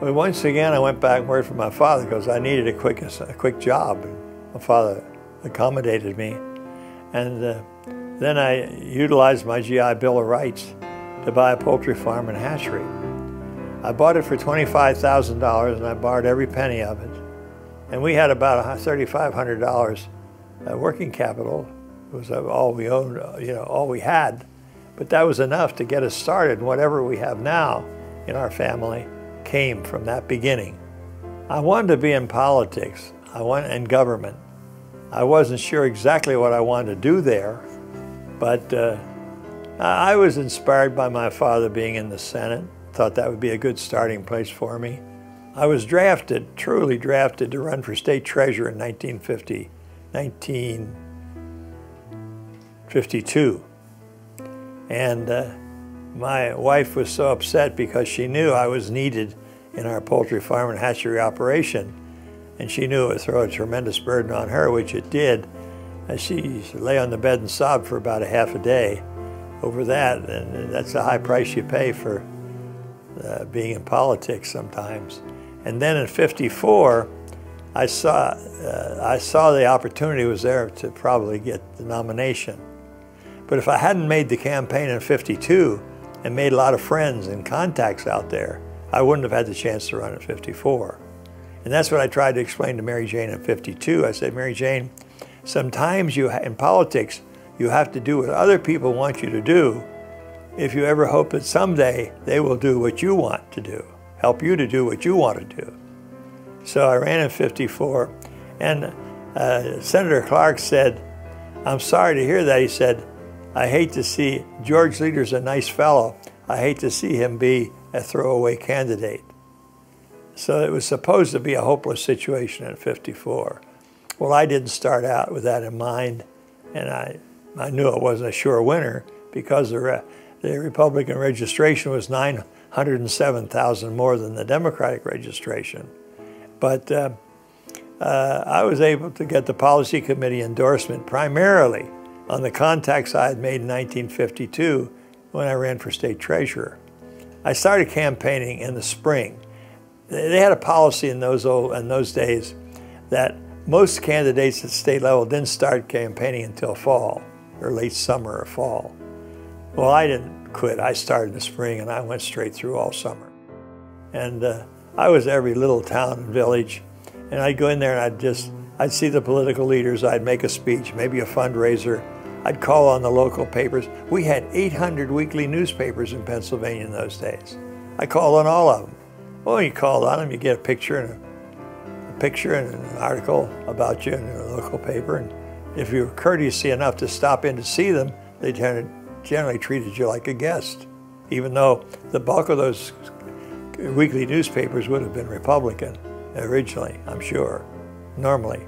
Well, once again, I went back and worked for my father because I needed a quick job. My father accommodated me. And then I utilized my GI Bill of Rights to buy a poultry farm and hatchery. I bought it for $25,000 and I borrowed every penny of it. And we had about $3,500 working capital. It was all we owned, all we had. But that was enough to get us started. And whatever we have now in our family came from that beginning. I wanted to be in politics. I wanted in government. I wasn't sure exactly what I wanted to do there, but I was inspired by my father being in the Senate. Thought that would be a good starting place for me. I was drafted, truly drafted, to run for state treasurer in 1952. And my wife was so upset because she knew I was needed in our poultry farm and hatchery operation. And she knew it would throw a tremendous burden on her, which it did. She lay on the bed and sobbed for about a half a day over that. And that's a high price you pay for being in politics sometimes. And then in '54, I saw the opportunity was there to probably get the nomination. But if I hadn't made the campaign in '52 and made a lot of friends and contacts out there, I wouldn't have had the chance to run at '54. And that's what I tried to explain to Mary Jane in '52. I said, Mary Jane, sometimes in politics, you have to do what other people want you to do if you ever hope that someday they will do what you want to do, help you to do what you want to do. So I ran in '54, and Senator Clark said, I'm sorry to hear that. He said, I hate to see, George Leader's a nice fellow. I hate to see him be a throwaway candidate. So it was supposed to be a hopeless situation in '54. Well, I didn't start out with that in mind, and I knew I wasn't a sure winner because the Republican registration was 907,000 more than the Democratic registration. But I was able to get the policy committee endorsement primarily on the contacts I had made in 1952 when I ran for state treasurer. I started campaigning in the spring. They had a policy in those days that most candidates at state level didn't start campaigning until fall, or late summer or fall. Well, I didn't quit. I started in the spring and I went straight through all summer. And I was every little town and village, and I'd go in there and I'd see the political leaders, I'd make a speech, maybe a fundraiser. I'd call on the local papers. We had 800 weekly newspapers in Pennsylvania in those days. I called on all of them. Well, you called on them, you get a picture and an article about you in a local paper. And if you were courteous enough to stop in to see them, they generally treated you like a guest, even though the bulk of those weekly newspapers would have been Republican originally, I'm sure, normally.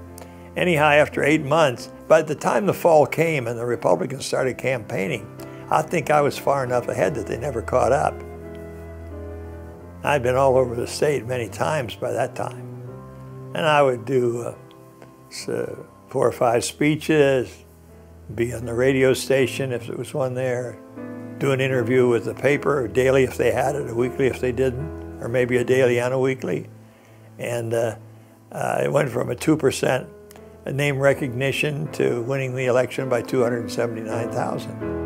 Anyhow, after 8 months, by the time the fall came and the Republicans started campaigning, I think I was far enough ahead that they never caught up. I'd been all over the state many times by that time. And I would do 4 or 5 speeches, be on the radio station if there was one there, do an interview with the paper, daily if they had it, a weekly if they didn't, or maybe a daily and a weekly. And it went from a 2% name recognition to winning the election by 279,000.